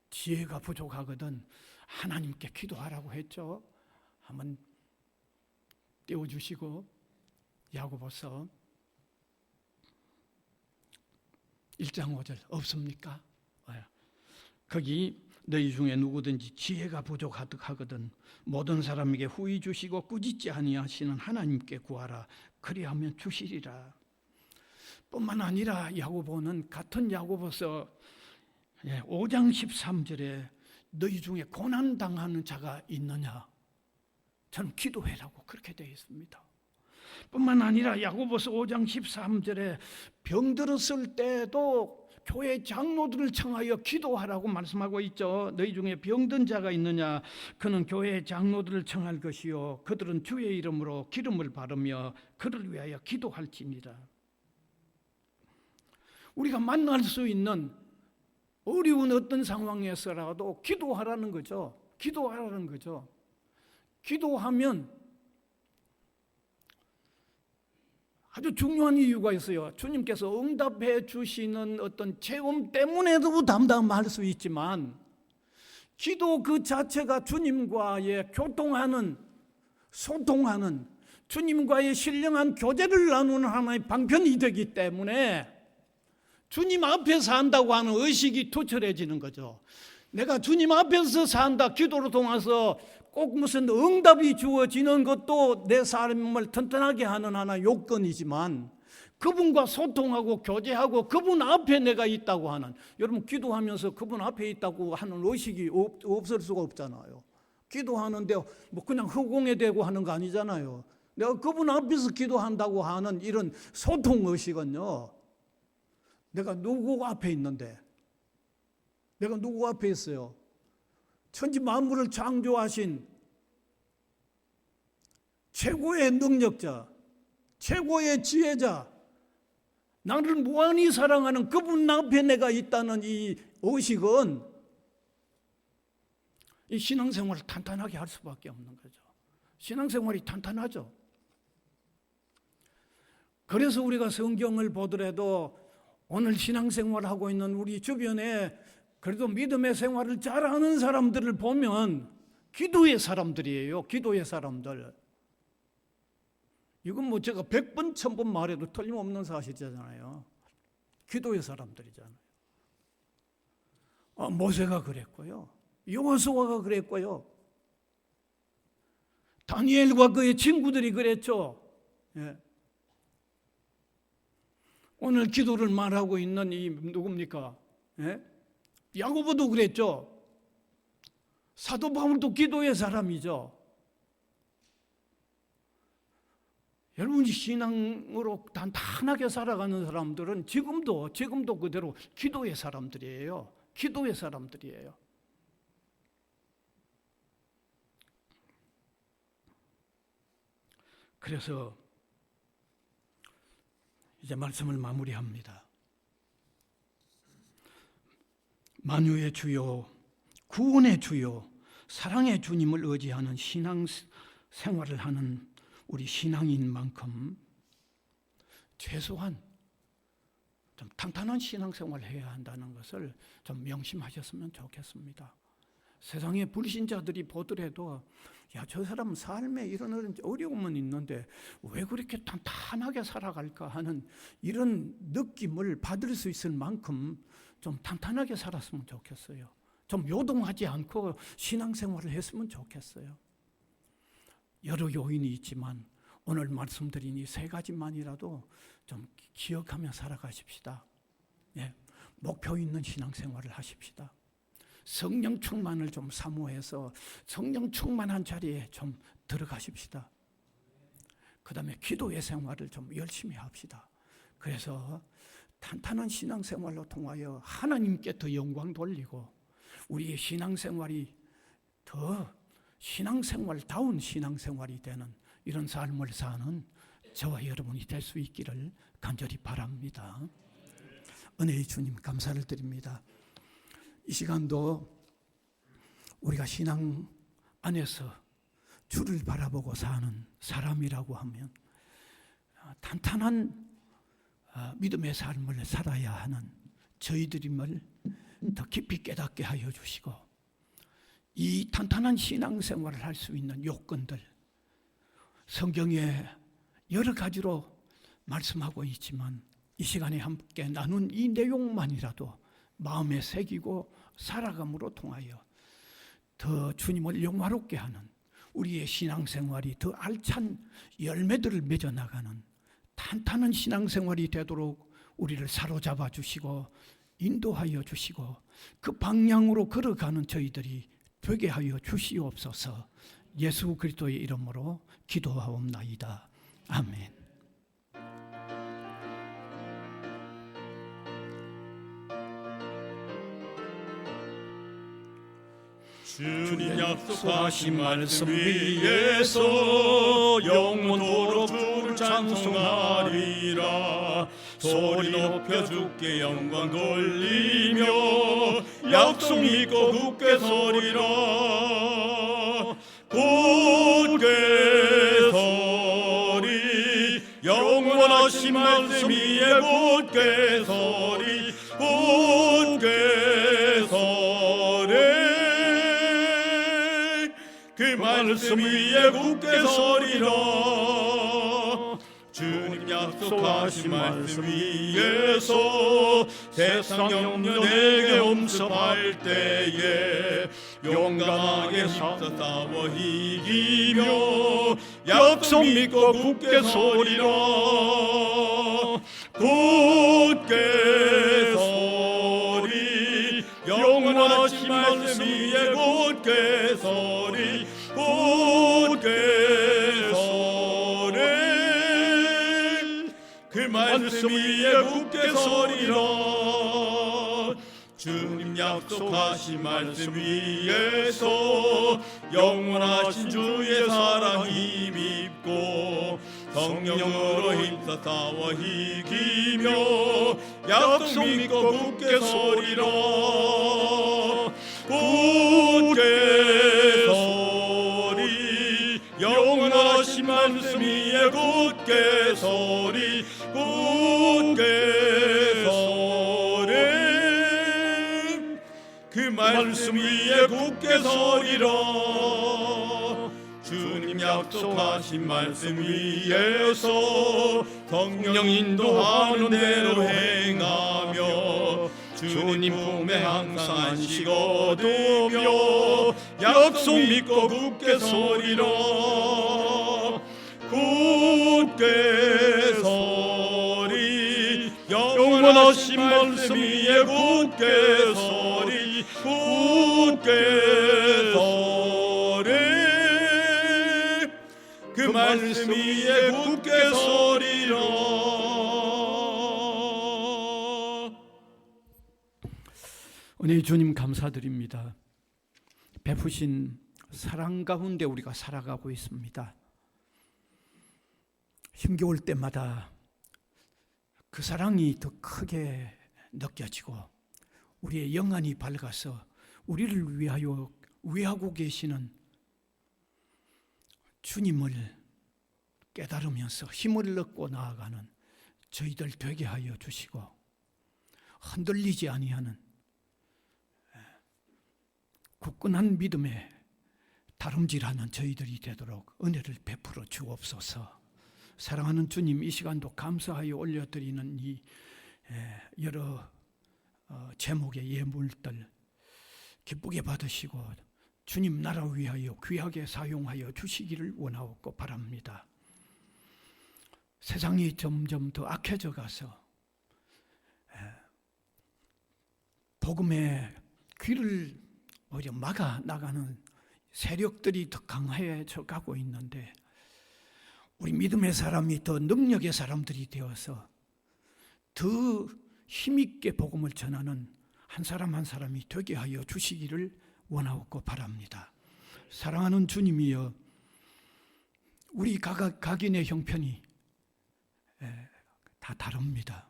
지혜가 부족하거든 하나님께 기도하라고 했죠. 한번 띄워주시고, 야고보서 1장 5절 없습니까? 거기 너희 중에 누구든지 지혜가 부족하거든 모든 사람에게 후히 주시고 꾸짖지 아니하시는 하나님께 구하라. 그리하면 주시리라. 뿐만 아니라 야고보는 같은 야고보서 5장 13절에 너희 중에 고난당하는 자가 있느냐? 저는 기도해라고 그렇게 되어 있습니다. 뿐만 아니라 야고보서 5장 13절에 병들었을 때도 교회 장로들을 청하여 기도하라고 말씀하고 있죠. 너희 중에 병든 자가 있느냐? 그는 교회 장로들을 청할 것이요 그들은 주의 이름으로 기름을 바르며 그를 위하여 기도할지니라. 우리가 만날 수 있는 어려운 어떤 상황에서라도 기도하라는 거죠. 기도하라는 거죠. 기도하면 아주 중요한 이유가 있어요. 주님께서 응답해 주시는 어떤 체험 때문에도 담담할 수 있지만 기도 그 자체가 주님과의 교통하는, 소통하는, 주님과의 신령한 교제를 나누는 하나의 방편이 되기 때문에 주님 앞에 산다고 하는 의식이 투철해지는 거죠. 내가 주님 앞에서 산다, 기도로 통해서 꼭 무슨 응답이 주어지는 것도 내 삶을 튼튼하게 하는 하나의 요건이지만 그분과 소통하고 교제하고 그분 앞에 내가 있다고 하는, 여러분 기도하면서 그분 앞에 있다고 하는 의식이 없을 수가 없잖아요. 기도하는데 뭐 그냥 허공에 대고 하는 거 아니잖아요. 내가 그분 앞에서 기도한다고 하는 이런 소통 의식은요, 내가 누구 앞에 있는데, 내가 누구 앞에 있어요? 천지 만물을 창조하신 최고의 능력자, 최고의 지혜자, 나를 무한히 사랑하는 그분 앞에 내가 있다는 이 의식은 이 신앙생활을 탄탄하게 할 수밖에 없는 거죠. 신앙생활이 탄탄하죠. 그래서 우리가 성경을 보더라도 오늘 신앙생활하고 있는 우리 주변에 그래도 믿음의 생활을 잘하는 사람들을 보면 기도의 사람들이에요. 기도의 사람들. 이건 뭐 제가 100번 1000번 말해도 틀림없는 사실이잖아요. 기도의 사람들이잖아요. 모세가 그랬고요, 여호수아가 그랬고요, 다니엘과 그의 친구들이 그랬죠. 예. 오늘 기도를 말하고 있는 이 누굽니까? 예? 야고보도 그랬죠. 사도 바울도 기도의 사람이죠. 여러분이 신앙으로 단단하게 살아가는 사람들은 지금도 그대로 기도의 사람들이에요. 기도의 사람들이에요. 그래서 이제 말씀을 마무리합니다. 만유의 주요, 구원의 주요, 사랑의 주님을 의지하는 신앙 생활을 하는 우리 신앙인 만큼 최소한 좀 탄탄한 신앙생활을 해야 한다는 것을 좀 명심하셨으면 좋겠습니다. 세상의 불신자들이 보더라도 야, 저 사람 삶에 이런 어려움은 있는데 왜 그렇게 탄탄하게 살아갈까 하는 이런 느낌을 받을 수 있을 만큼 좀 탄탄하게 살았으면 좋겠어요. 좀 요동하지 않고 신앙생활을 했으면 좋겠어요. 여러 요인이 있지만 오늘 말씀드린 이 세 가지만이라도 좀 기억하며 살아가십시다. 예, 목표 있는 신앙생활을 하십시다. 성령 충만을 좀 사모해서 성령 충만한 자리에 좀 들어가십시다. 그다음에 기도의 생활을 좀 열심히 합시다. 그래서 탄탄한 신앙생활로 통하여 하나님께 더 영광 돌리고 우리의 신앙생활이 더 신앙생활다운 신앙생활이 되는 이런 삶을 사는 저와 여러분이 될 수 있기를 간절히 바랍니다. 은혜의 주님 감사를 드립니다. 이 시간도 우리가 신앙 안에서 주를 바라보고 사는 사람이라고 하면 탄탄한 믿음의 삶을 살아야 하는 저희들임을 더 깊이 깨닫게 하여 주시고 이 탄탄한 신앙생활을 할 수 있는 요건들 성경에 여러 가지로 말씀하고 있지만 이 시간에 함께 나눈 이 내용만이라도 마음에 새기고 살아감으로 통하여 더 주님을 영화롭게 하는 우리의 신앙생활이 더 알찬 열매들을 맺어나가는 탄탄한 신앙생활이 되도록 우리를 사로잡아 주시고 인도하여 주시고 그 방향으로 걸어가는 저희들이 되게 하여 주시옵소서. 예수 그리스도의 이름으로 기도하옵나이다. 아멘. 주님 약속하신 말씀 위에서 영원토록 주를 찬송하리라. 소리 높여 주께 영광 돌리며 약속 믿고 굳게 서리라. 굳게 서리 영원하신 말씀 위에 굳게 서리 굳게 서리 그 말씀 위에 굳게 서리라. 주님 약속하신 말씀 위에서 세상 염려 내게 엄습할 때에 용감하게 힘써 싸워 이기며 약속 믿고 굳게 서리라. 굳게 서리 영원하신 말씀 위에 굳게 서리 굳게 서리 그 말씀 위에 굳게 서리라. 주님 약속하신 말씀 위에서 영원하신 주의 사랑 힘입고 성령으로 힘써 싸워 이기며 약속 믿고 굳게 서리라. 굳게 서리 영원하신 말씀 위에 굳게 서리 굳게 서리 그 말씀 위에 굳게 서리라. 주님 약속하신 말씀 위에서 성령 인도하는 대로 행하며 주님 품에 항상 안식 얻으며 약속 믿고 굳게 서리라. 굳게 서리 영원하신 말씀 위에 굳게 서리 굳게 서리 그 말씀 위에 굳게 서리라. 은혜의 주님 감사드립니다. 베푸신 사랑 가운데 우리가 살아가고 있습니다. 힘겨울 때마다 그 사랑이 더 크게 느껴지고 우리의 영안이 밝아서 우리를 위하여 위하고 계시는 주님을 깨달으면서 힘을 얻고 나아가는 저희들 되게 하여 주시고 흔들리지 아니하는 굳건한 믿음에 다름질하는 저희들이 되도록 은혜를 베풀어 주옵소서. 사랑하는 주님, 이 시간도 감사하여 올려드리는 이 여러 제목의 예물들 기쁘게 받으시고 주님 나라 위하여 귀하게 사용하여 주시기를 원하옵고 바랍니다. 세상이 점점 더 악해져 가서 복음의 귀를 오히려 막아 나가는 세력들이 더 강해져 가고 있는데 우리 믿음의 사람이 더 능력의 사람들이 되어서 더 힘있게 복음을 전하는 한 사람 한 사람이 되게 하여 주시기를 원하고 바랍니다. 사랑하는 주님이여, 우리 각인의 형편이 다 다릅니다.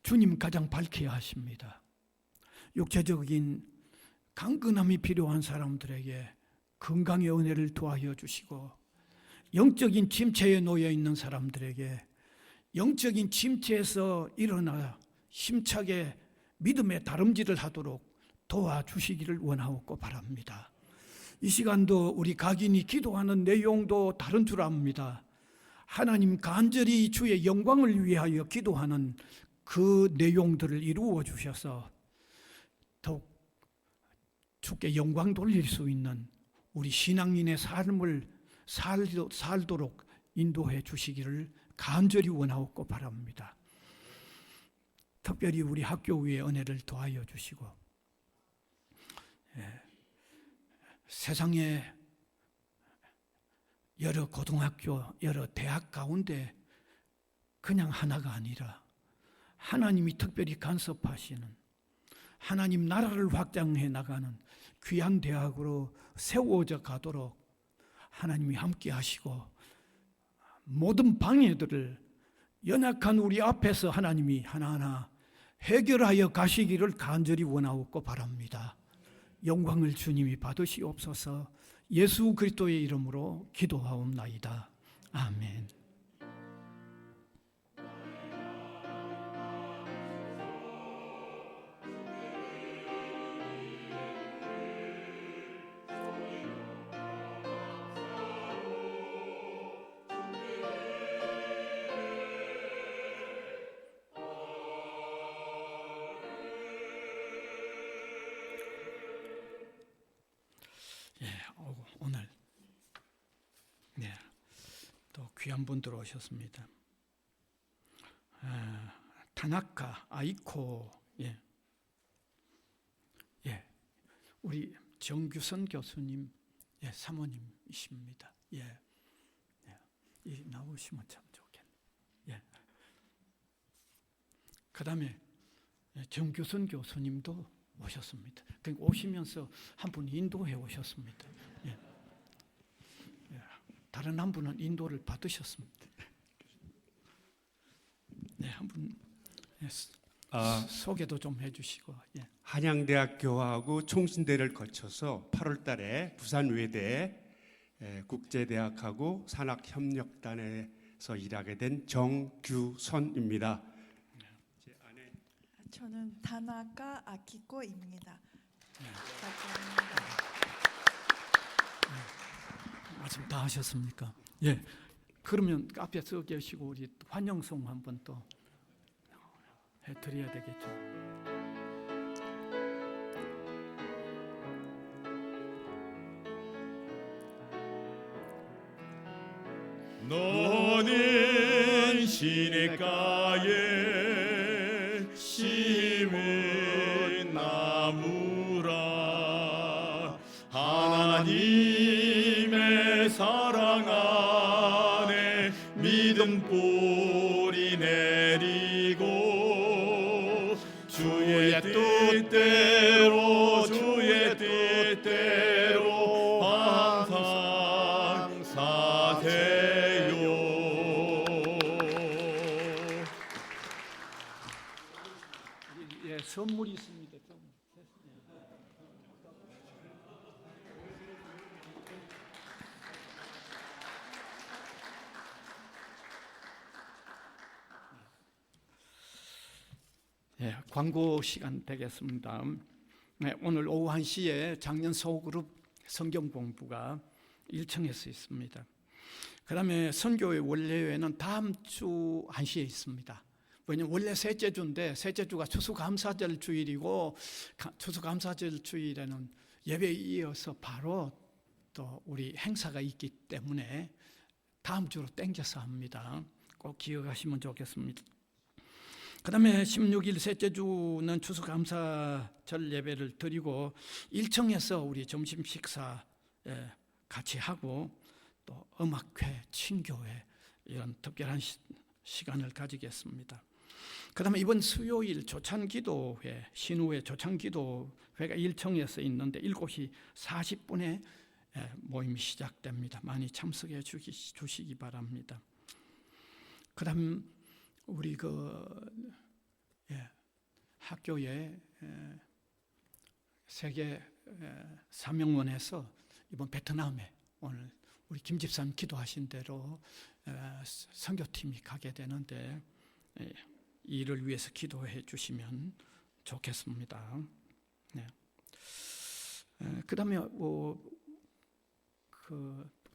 주님 가장 밝혀야 하십니다. 육체적인 강건함이 필요한 사람들에게 건강의 은혜를 더하여 주시고, 영적인 침체에 놓여 있는 사람들에게 영적인 침체에서 일어나 힘차게 믿음의 다름질을 하도록 도와주시기를 원하고 바랍니다. 이 시간도 우리 각인이 기도하는 내용도 다른 줄 압니다. 하나님 간절히 주의 영광을 위하여 기도하는 그 내용들을 이루어 주셔서 더욱 주께 영광 돌릴 수 있는 우리 신앙인의 삶을 살도록 인도해 주시기를 간절히 원하고 바랍니다. 특별히 우리 학교 위에 은혜를 더하여 주시고, 세상에 여러 고등학교, 여러 대학 가운데 그냥 하나가 아니라 하나님이 특별히 간섭하시는, 하나님 나라를 확장해 나가는 귀한 대학으로 세워져 가도록 하나님이 함께 하시고, 모든 방해들을 연약한 우리 앞에서 하나님이 하나하나 해결하여 가시기를 간절히 원하고 바랍니다. 영광을 주님이 받으시옵소서. 예수 그리스도의 이름으로 기도하옵나이다. 아멘. 오늘 또 귀한 분들 오셨습니다. 타나카 아이코, 우리 정규선 교수님 사모님이십니다. 나오시면 참 좋겠네. 그다음에 정규선 교수님도 오셨습니다. 그러니까 오시면서 한 분 인도해 오셨습니다. 다른 한 분은 인도를 받으셨습니다. 한 분 소개도 좀 해주시고. 한양대학교하고 총신대를 거쳐서 8월 달에 부산 외대 국제대학하고 산학협력단에서 일하게 된 정규선입니다. 저는 다나카 아키코입니다. 감사합니다. 말씀 다 하셨습니까? 그러면 앞에 서 계시고 우리 환영송 한번 또 해드려야 되겠죠. 너는 시냇가에 심은 나무라 하나님의 사랑 안에 믿음 뿌리 내리고 주의 뜻대로 항상 사세요. 선물이 있습니다. 광고 시간 되겠습니다. 오늘 오후 1시에 작년 소그룹 성경 공부가 1층에서 있습니다. 그 다음에 선교회 원래회는 다음 주 1시에 있습니다. 왜냐면 원래 셋째 주인데 셋째 주가 추수감사절 주일이고 추수감사절 주일에는 예배에 이어서 바로 또 우리 행사가 있기 때문에 다음 주로 땡겨서 합니다. 꼭 기억하시면 좋겠습니다. 그 다음에 16일 셋째 주는 추수감사절 예배를 드리고 1층에서 우리 점심 식사 같이 하고 또 음악회, 친교회 이런 특별한 시간을 가지겠습니다. 그다음에 이번 수요일 조찬기도회, 신우회 조찬기도회가 일청에서 있는데 7시 40분에 모임이 시작됩니다. 많이 참석해 주시기 바랍니다. 그다음 우리 학교에 세계 사명원에서 이번 베트남에 오늘 우리 김 집사님 기도하신 대로 선교팀이 가게 되는데 이 일을 위해서 기도해 주시면 좋겠습니다. 네. 그다음에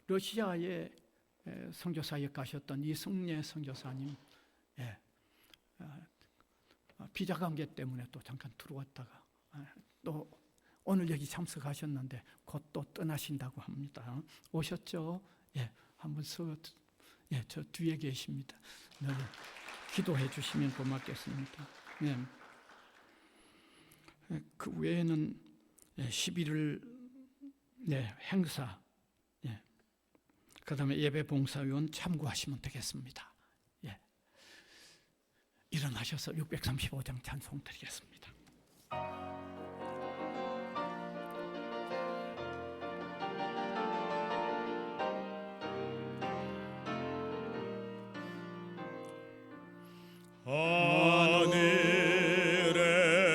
러시아에 선교사역 가셨던 이승례 선교사님, 비자 관계 때문에 또 잠깐 들어왔다가 또 오늘 여기 참석하셨는데 곧 또 떠나신다고 합니다. 오셨죠? 한번 저 뒤에 계십니다. 늘 기도해 주시면 고맙겠습니다. 그 외에는 11월 행사, 그다음에 예배 봉사위원 참고하시면 되겠습니다. 일어나셔서 635장 찬송 드리겠습니다.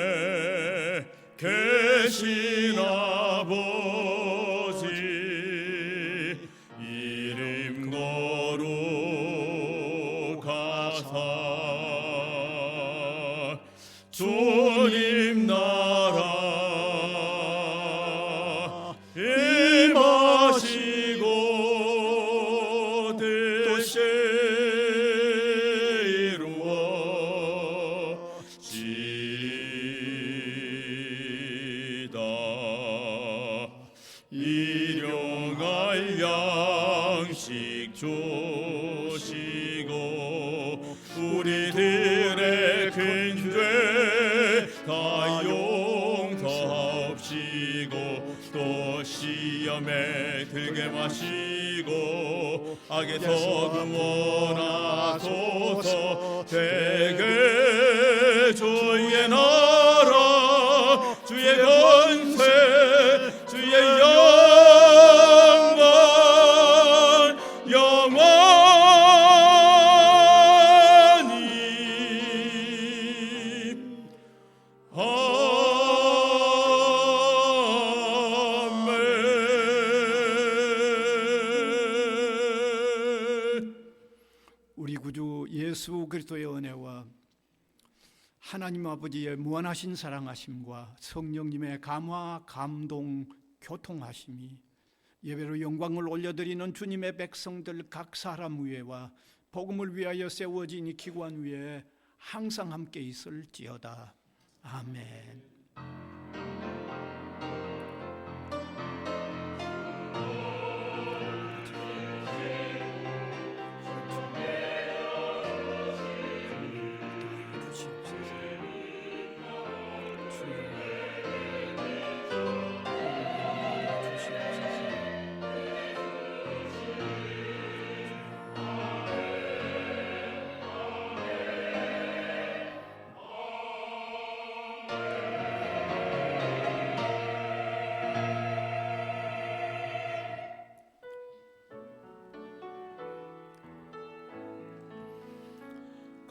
하늘에 계신 아버지 이름 거룩하사 주님 나라 임하시고 뜻이 이루어지다. 일용할 양식 주시고 우리들의 큰 죄 다 용서하옵시고 또 시험에 들게 마시고 악에서 구원하소서. 되게 주의 나라 주의 권세 주의 영광 영원히 아멘. 우리 구주 예수 그리스도의 은혜와 하나님 아버지의 무한하신 사랑하심과 성령님의 감화, 감동, 교통하심이 예배로 영광을 올려드리는 주님의 백성들 각 사람 위에와 복음을 위하여 세워진 이 기관 위에 항상 함께 있을지어다. 아멘.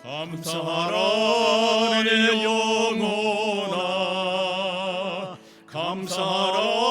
감사하라 내 영혼아 감사하라